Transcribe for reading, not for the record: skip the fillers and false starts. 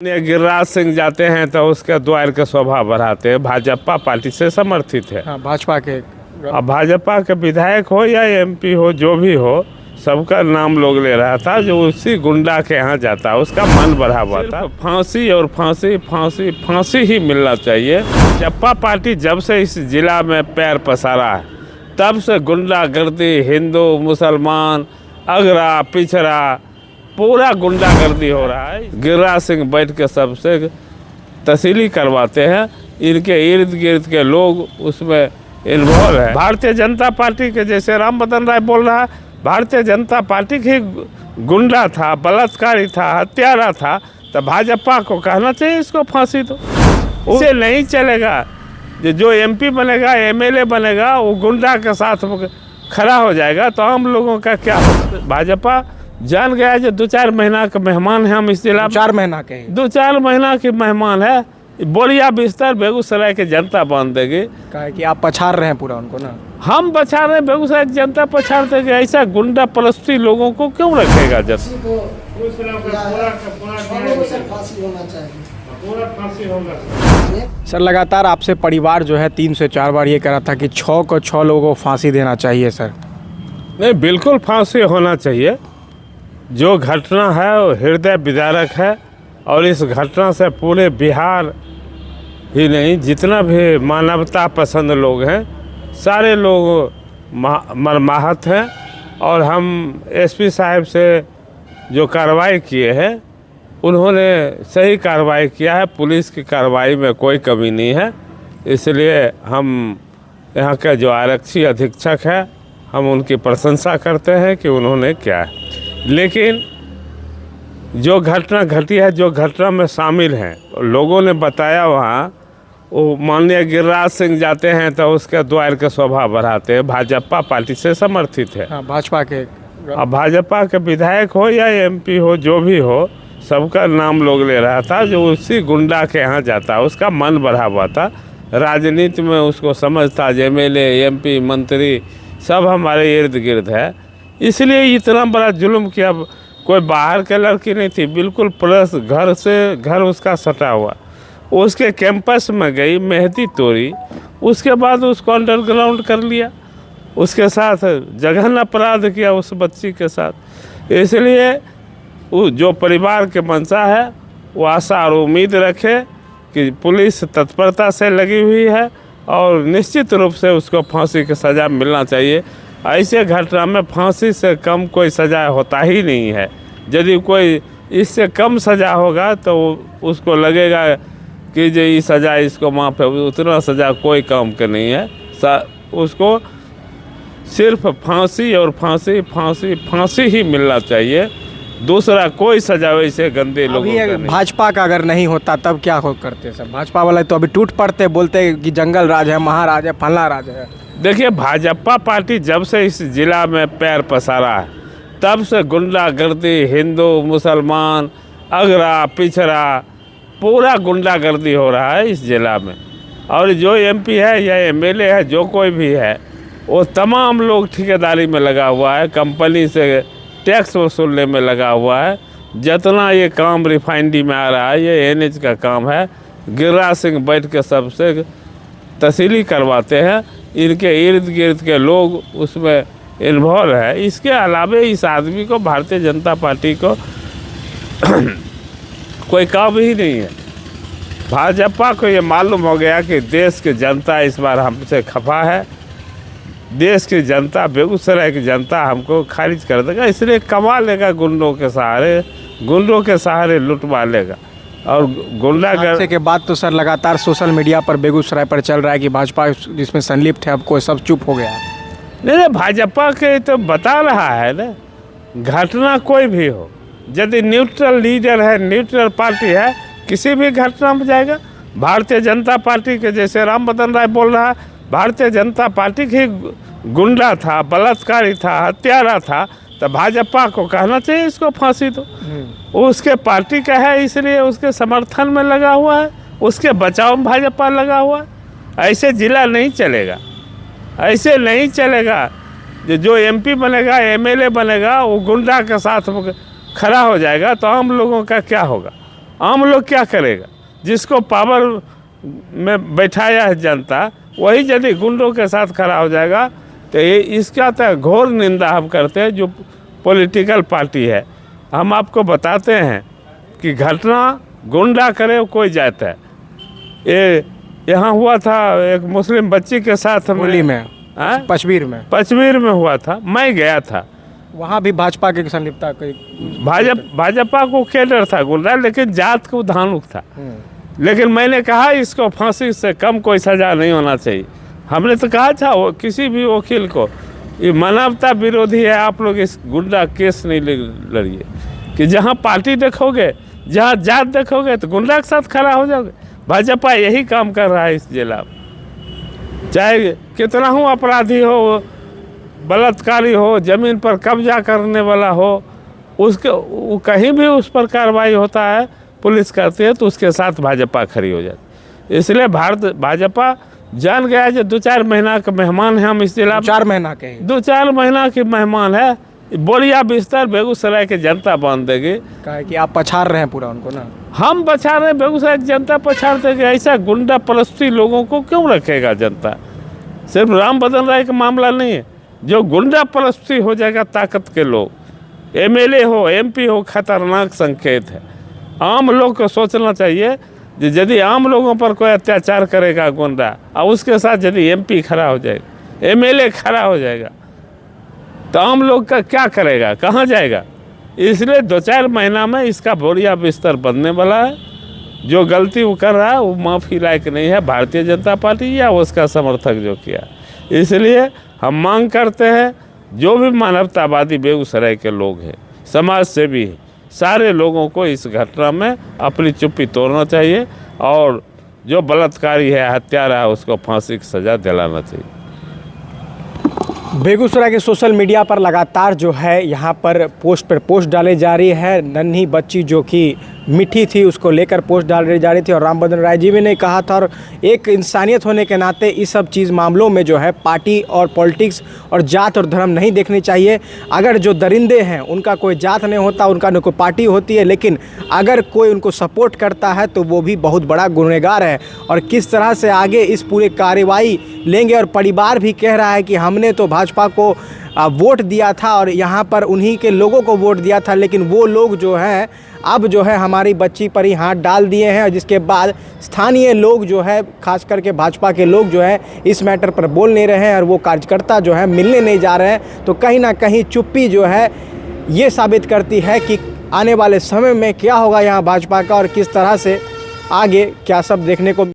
गिरिराज सिंह जाते हैं तो उसके द्वार के शोभा बढ़ाते हैं। भाजपा पार्टी से समर्थित है। हाँ, भाजपा के। अब भाजपा के विधायक हो या एमपी हो, जो भी हो, सबका नाम लोग ले रहा था। जो उसी गुंडा के यहाँ जाता उसका मन बढ़ा हुआ था। फांसी और फांसी फांसी फांसी ही मिलना चाहिए। भाजपा पार्टी जब से इस जिला में पैर पसारा है तब से गुंडागर्दी, हिंदू मुसलमान, अगरा पिछड़ा, पूरा गुंडागर्दी हो रहा है। गिरिराज सिंह बैठ के सबसे तस्लीम करवाते हैं। इनके इर्द गिर्द के लोग उसमें इन्वॉल्व है। भारतीय जनता पार्टी के, जैसे राम बदन राय बोल रहा है, भारतीय जनता पार्टी की गुंडा था, बलात्कारी था, हत्यारा था, तो भाजपा को कहना चाहिए इसको फांसी दो। उसे नहीं चलेगा। जो एमपी बनेगा, एमएलए बनेगा, वो गुंडा के साथ खड़ा हो जाएगा तो हम लोगों का क्या होगा। भाजपा जान गया जो 2-4 महीना के मेहमान हैं हम इस जिला में। 4 महीना के 2-4 महीना के मेहमान है। बोरिया बिस्तर बेगूसराय की जनता बांध देगी। कहा कि आप पछाड़ रहे हैं पूरा उनको ना। हम पछाड़ रहे हैं, बेगूसराय की जनता पछाड़ देगी। ऐसा गुंडा परस्ती लोगों को क्यों रखेगा। जब सर, लगातार आपसे परिवार जो है 3 से 4 बार ये कह रहा था कि 6 को 6 लोगों को फांसी देना चाहिए। सर नहीं, बिल्कुल फांसी होना चाहिए। जो घटना है वो हृदय विदारक है और इस घटना से पूरे बिहार ही नहीं, जितना भी मानवता पसंद लोग हैं, सारे लोग मर्माहत हैं। और हम एसपी साहब से जो कार्रवाई किए हैं, उन्होंने सही कार्रवाई किया है। पुलिस की कार्रवाई में कोई कमी नहीं है। इसलिए हम यहाँ के जो आरक्षी अधीक्षक है, हम उनकी प्रशंसा करते हैं कि उन्होंने क्या है। लेकिन जो घटना घटी है, जो घटना में शामिल हैं, लोगों ने बताया वहाँ वो माननीय गिरिराज सिंह जाते हैं तो उसके द्वार के शोभा बढ़ाते हैं। भाजपा पार्टी से समर्थित है। हाँ, भाजपा के। अब भाजपा के विधायक हो या एमपी हो, जो भी हो, सबका नाम लोग ले रहा था। जो उसी गुंडा के यहाँ जाता उसका मन बढ़ा हुआ था। राजनीति में उसको समझता, एमएलए, एमपी, मंत्री सब हमारे इर्द गिर्द है। इसलिए इतना बड़ा जुल्म किया। कोई बाहर के लड़की नहीं थी, बिल्कुल प्लस घर से घर उसका सटा हुआ। उसके कैंपस में गई, मेहंदी तोड़ी, उसके बाद उसको अंडरग्राउंड कर लिया। उसके साथ जघन्य अपराध किया उस बच्ची के साथ। इसलिए जो परिवार के मंशा है वो आशा और उम्मीद रखे कि पुलिस तत्परता से लगी हुई है और निश्चित रूप से उसको फांसी की सज़ा मिलना चाहिए। ऐसे घटना में फांसी से कम कोई सज़ा होता ही नहीं है। यदि कोई इससे कम सज़ा होगा तो उसको लगेगा कि जो ये सज़ा इसको माफ़ है, उतना सज़ा कोई काम का नहीं है। उसको सिर्फ फांसी और फांसी फांसी फांसी ही मिलना चाहिए। दूसरा कोई सजा वैसे गंदे लोगों का नहीं। भाजपा का अगर नहीं होता तब क्या हो करते सर? भाजपा वाले तो अभी टूट पड़ते, बोलते कि जंगल राज है, महाराज है, फलना राज है। देखिए, भाजपा पार्टी जब से इस जिला में पैर पसारा है तब से गुंडागर्दी, हिंदू मुसलमान, अगरा पिछड़ा, पूरा गुंडागर्दी हो रहा है इस जिला में। और जो एमपी है या एमएलए है, जो कोई भी है, वो तमाम लोग ठेकेदारी में लगा हुआ है, कंपनी से टैक्स वसूलने में लगा हुआ है। जितना ये काम रिफाइनरी में आ रहा है, ये एनएच का काम है। गिरिराज सिंह बैठ के सबसे तस्लीम करवाते हैं। इनके इर्द गिर्द के लोग उसमें इन्वॉल्व है। इसके अलावा इस आदमी को, भारतीय जनता पार्टी को कोई काम ही नहीं है। भाजपा को ये मालूम हो गया कि देश की जनता इस बार हमसे खफा है। देश की जनता, बेगूसराय की जनता हमको खारिज कर देगा। इसलिए कमा लेगा गुंडों के सहारे लुटवा लेगा। और गुंडा के बाद तो सर लगातार सोशल मीडिया पर बेगूसराय पर चल रहा है कि भाजपा जिसमें संलिप्त है, अब कोई सब चुप हो गया है। नहीं, भाजपा के तो बता रहा है ना, घटना कोई भी हो, यदि न्यूट्रल लीडर है, न्यूट्रल पार्टी है, किसी भी घटना में जाएगा। भारतीय जनता पार्टी के, जैसे राम बदन राय बोल रहा है, भारतीय जनता पार्टी की गुंडा था, बलात्कारी था, हत्यारा था, तो भाजपा को कहना चाहिए इसको फांसी दो। उसके पार्टी का है, इसलिए उसके समर्थन में लगा हुआ है, उसके बचाव में भाजपा लगा हुआ है। ऐसे जिला नहीं चलेगा, ऐसे नहीं चलेगा। जो एमपी बनेगा, एमएलए बनेगा, वो गुंडा के साथ खड़ा हो जाएगा तो हम लोगों का क्या होगा। आम लोग क्या करेगा? जिसको पावर में बैठाया है जनता, वही यदि गुंडों के साथ खड़ा हो जाएगा तो ये इसका तो घोर निंदा हम करते हैं जो पॉलिटिकल पार्टी है। हम आपको बताते हैं कि घटना गुंडा करे कोई जाता है। ये यहाँ हुआ था एक मुस्लिम बच्ची के साथ होली में, पचमीर में हुआ था, मैं गया था। वहाँ भी भाजपा के संलिप्तता भाजपा को केडर था गुंडा, लेकिन जात को धानुक था। लेकिन मैंने कहा इसको फांसी से कम कोई सज़ा नहीं होना चाहिए। हमने तो कहा था वो किसी भी वकील को, ये मानवता विरोधी है, आप लोग इस गुंडा केस नहीं लड़िए। कि जहाँ पार्टी देखोगे, जहाँ जात देखोगे तो गुंडा के साथ खड़ा हो जाओगे। भाजपा यही काम कर रहा है इस जिला में। चाहे कितना हो अपराधी हो, बलात्कारी हो, ज़मीन पर कब्जा करने वाला हो, उसके वो कहीं भी उस पर कार्रवाई होता है, पुलिस करती है तो उसके साथ भाजपा खड़ी हो जाती। इसलिए भाजपा जान गया है जो 2-4 महीना का मेहमान है हम इस जिला में। 4 महीना के 2-4 महीना के मेहमान है। बोरिया बिस्तर बेगूसराय की जनता बांध देगी। कहा कि आप पछाड़ रहे हैं पूरा उनको ना। हम पछाड़ रहे हैं, बेगूसराय की जनता पछाड़ देगी। ऐसा गुंडा परस्ती लोगों को क्यों रखेगा जनता? सिर्फ राम बदन राय का मामला नहीं है, जो गुंडा परस्ती हो जाएगा ताकत के लोग, MLA हो, MP हो, खतरनाक संकेत है। आम लोग को सोचना चाहिए कि यदि आम लोगों पर कोई अत्याचार करेगा गुंडा, और उसके साथ यदि MP खड़ा हो जाएगा, MLA खड़ा हो जाएगा, तो आम लोग का क्या करेगा, कहाँ जाएगा? इसलिए 2-4 महीना में इसका बोरिया बिस्तर बनने वाला है। जो गलती वो कर रहा है वो माफ़ी लायक नहीं है भारतीय जनता पार्टी या उसका समर्थक जो किया। इसलिए हम मांग करते हैं जो भी मानवतावादी बेगूसराय के लोग हैं, समाज सेवी हैं, सारे लोगों को इस घटना में अपनी चुप्पी तोड़ना चाहिए और जो बलात्कारी है, हत्यारा है, उसको फांसी की सज़ा दिलाना चाहिए। बेगूसराय के सोशल मीडिया पर लगातार जो है यहाँ पर पोस्ट डाले जा रही है। नन्ही बच्ची जो कि मिठी थी उसको लेकर पोस्ट डाली जा रही थी और राम बदन राय जी भी ने कहा था, और एक इंसानियत होने के नाते इस सब चीज़ मामलों में जो है पार्टी और पॉलिटिक्स और जात और धर्म नहीं देखनी चाहिए। अगर जो दरिंदे हैं उनका कोई जात नहीं होता, उनका न कोई पार्टी होती है, लेकिन अगर कोई उनको सपोर्ट करता है तो वो भी बहुत बड़ा गुनहगार है। और किस तरह से आगे इस पूरे कार्रवाई लेंगे, और परिवार भी कह रहा है कि हमने तो भाजपा को वोट दिया था और यहाँ पर उन्हीं के लोगों को वोट दिया था, लेकिन वो लोग जो हैं अब जो है हमारी बच्ची पर ही हाथ डाल दिए हैं। जिसके बाद स्थानीय लोग जो है, खास करके भाजपा के लोग जो है इस मैटर पर बोल नहीं रहे हैं और वो कार्यकर्ता जो है मिलने नहीं जा रहे हैं। तो कहीं ना कहीं चुप्पी जो है ये साबित करती है कि आने वाले समय में क्या होगा यहाँ भाजपा का और किस तरह से आगे क्या सब देखने को